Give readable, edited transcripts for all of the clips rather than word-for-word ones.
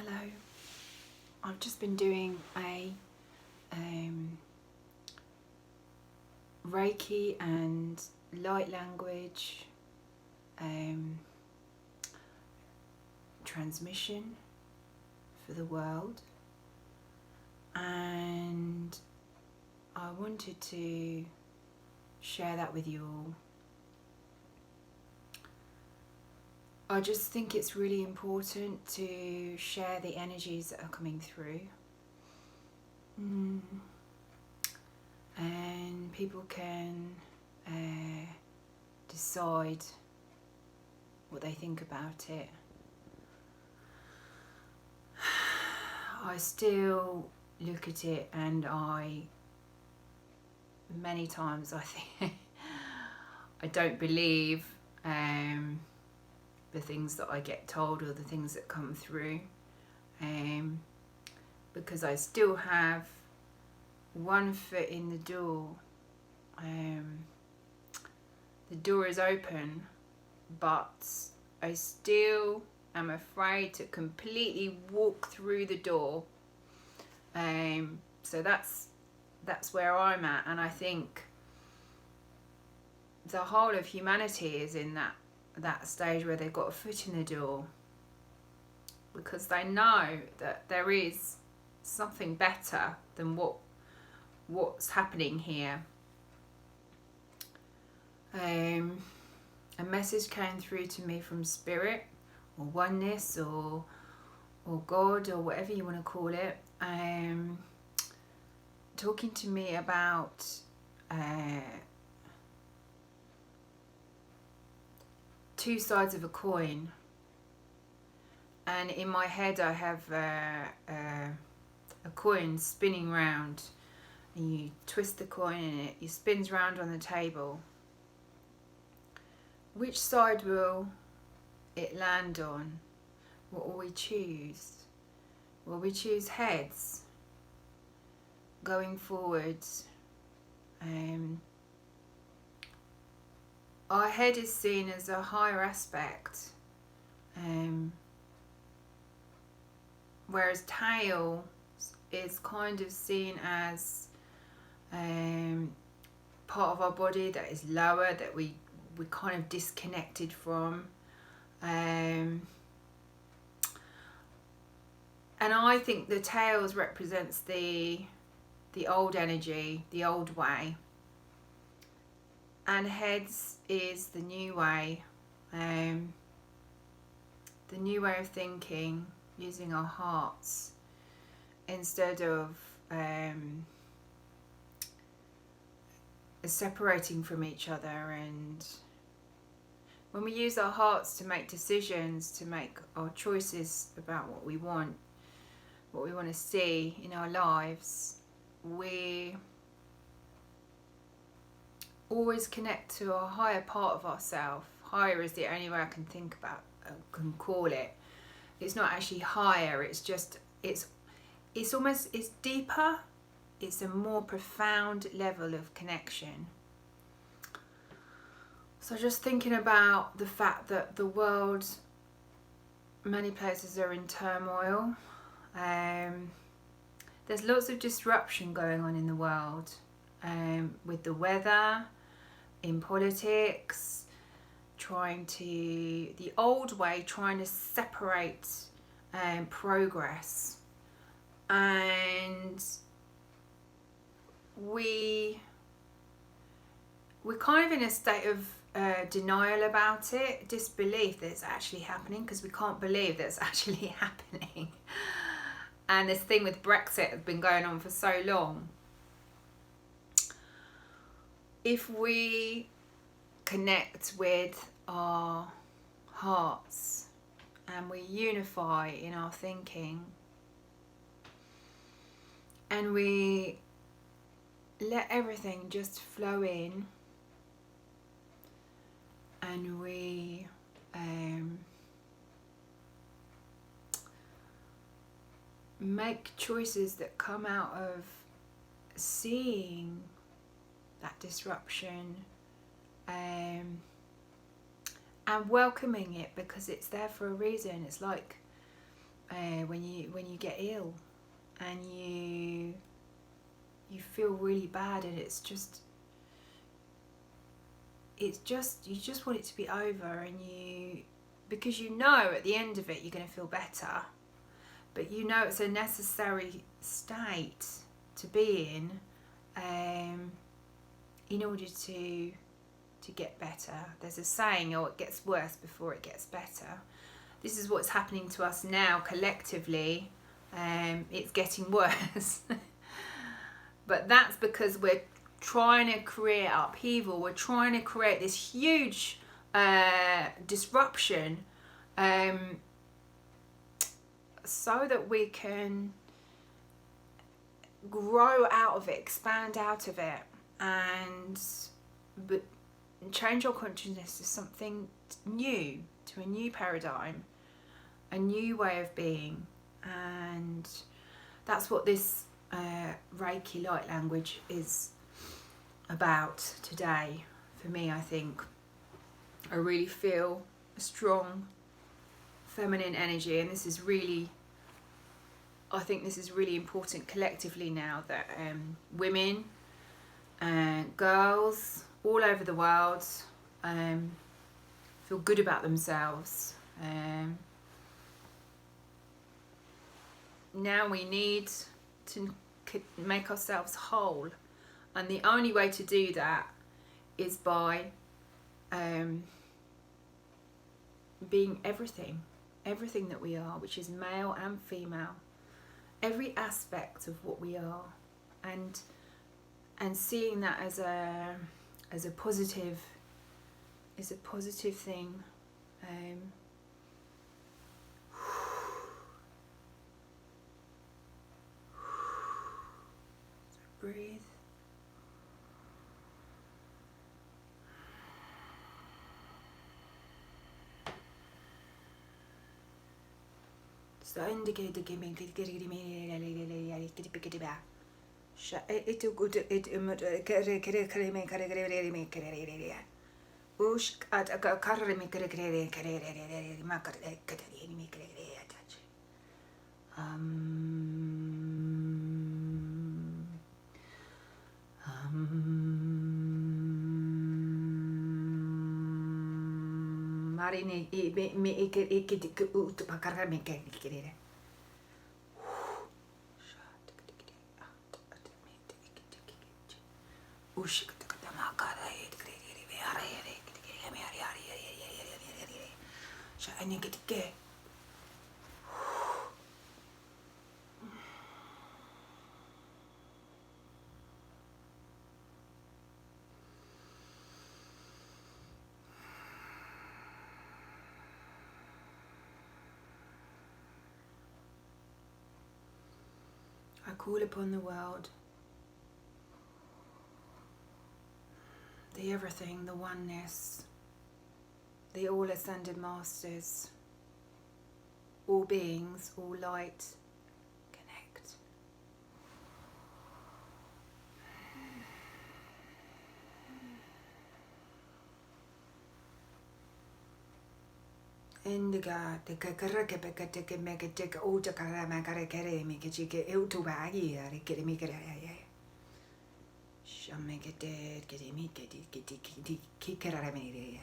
Hello. I've just been doing a reiki and light language transmission for the world, and I wanted to share that with you all. I just think it's really important to share the energies that are coming through. And people can decide what they think about it. I still look at it and many times I think I don't believe the things that I get told or the things that come through, because I still have one foot in the door. The door is open, but I still am afraid to completely walk through the door. So that's where I'm at, and I think the whole of humanity is in that stage where they've got a foot in the door, because they know that there is something better than what's happening here. A message came through to me from Spirit, or Oneness, or God, or whatever you want to call it, talking to me about two sides of a coin. And in my head I have a coin spinning round, and you twist the coin and it spins round on the table. Which side will it land on? What will we choose? Will we choose heads going forwards? Our head is seen as a higher aspect, whereas tail is kind of seen as part of our body that is lower, that we're kind of disconnected from. And I think the tails represents the old energy, the old way, and heads is the new way, the new way of thinking, using our hearts instead of separating from each other. And when we use our hearts to make decisions, to make our choices about what we want to see in our lives, we always connect to a higher part of ourselves. Higher is the only way I can think about, can call it. It's not actually higher, it's just, it's deeper, it's a more profound level of connection. So just thinking about the fact that the world, many places are in turmoil. There's lots of disruption going on in the world, with the weather, in politics, the old way, trying to separate progress. And we're kind of in a state of denial about it, disbelief that it's actually happening, because we can't believe that it's actually happening. And this thing with Brexit has been going on for so long. If we connect with our hearts and we unify in our thinking, and we let everything just flow in, and we make choices that come out of seeing that disruption, and welcoming it, because it's there for a reason. It's like when you get ill and you feel really bad, and it's just you just want it to be over, and because you know at the end of it you're going to feel better, but you know it's a necessary state to be in order to get better. There's a saying, it gets worse before it gets better. This is what's happening to us now collectively. It's getting worse. But that's because we're trying to create upheaval. We're trying to create this huge disruption so that we can grow out of it, expand out of it, and change our consciousness to something new, to a new paradigm, a new way of being. And that's what this Reiki light language is about today for me. I think I really feel a strong feminine energy, and this is really, I think this is really important collectively now, that women and girls all over the world feel good about themselves. Now we need to make ourselves whole, and the only way to do that is by being everything that we are, which is male and female, every aspect of what we are, and seeing that as a positive thing. So breathe. So indicate the gaming. Marine I call upon the world, the everything, the oneness, the all ascended masters, all beings, all light, connect. Indiga the kakaraka pekateke make a take old karamaka kere make a chick out to baggy, I get me. Shall make it dead, get him, get it, kick it out of me.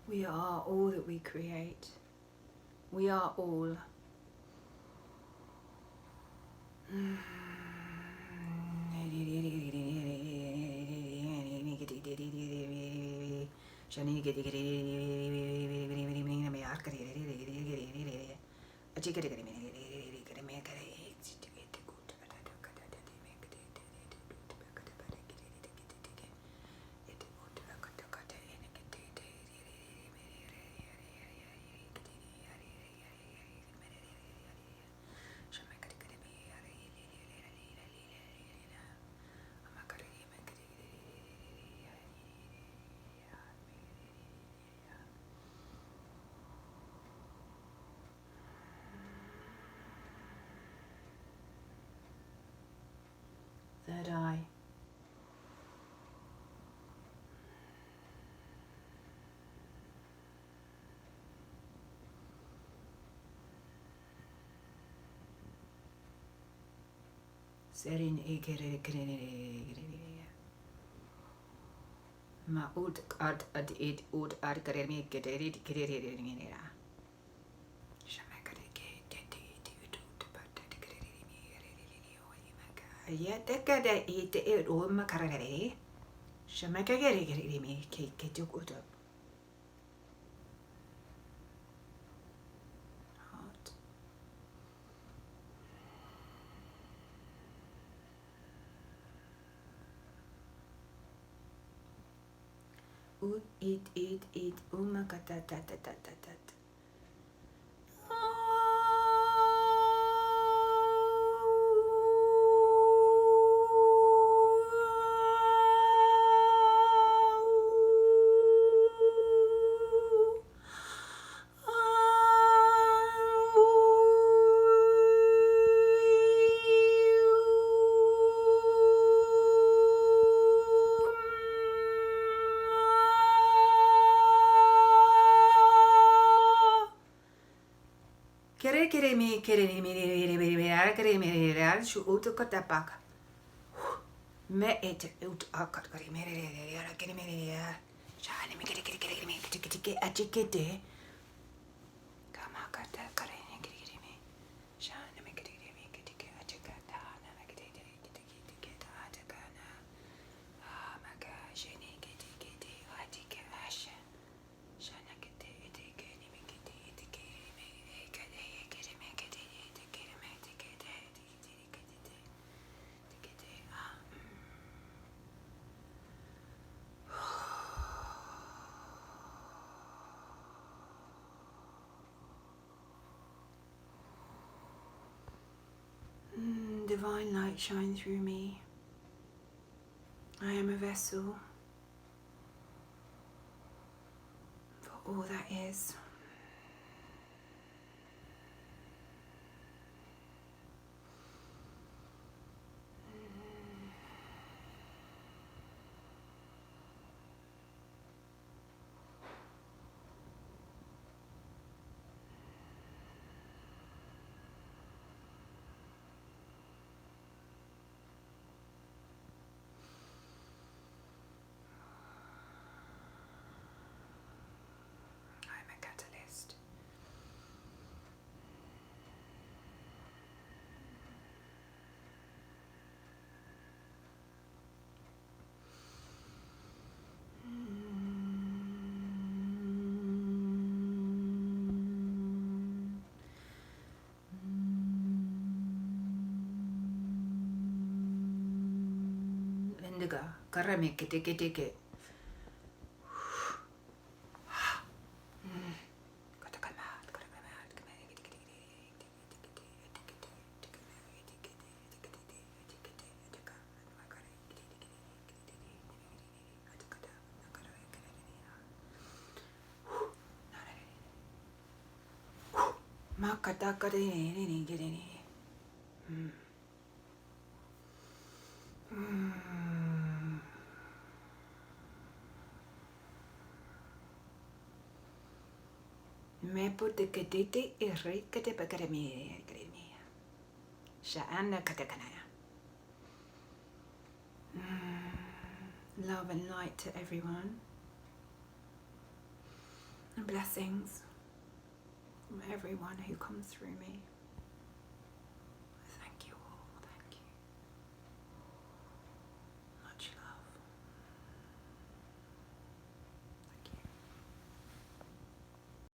We are all that we create. We are all. Third eye. Serin ma ud ad id ud ad karemi kederit kerera. Ya tekada ite e o makarare. Shamakagere me ke tukuto. Heart. Ud it umakata ta ta ta ta ta. Kere me shu utukatapak. Me et ut akat kare me kere me shani me kere achikete. Kama kata kare kere me shani me kere achikata na me kere atakana. Ah my gosh, shani kere atike asha. Shana kete kere me kere me kere me Divine light shine through me. I am a vessel for all that is. I'm a catalyst. Lindiga, karame kete. Makata kare me pute ketete re kete pakare me Sha'ana katakanaya. Love and light to everyone. And blessings from everyone who comes through me.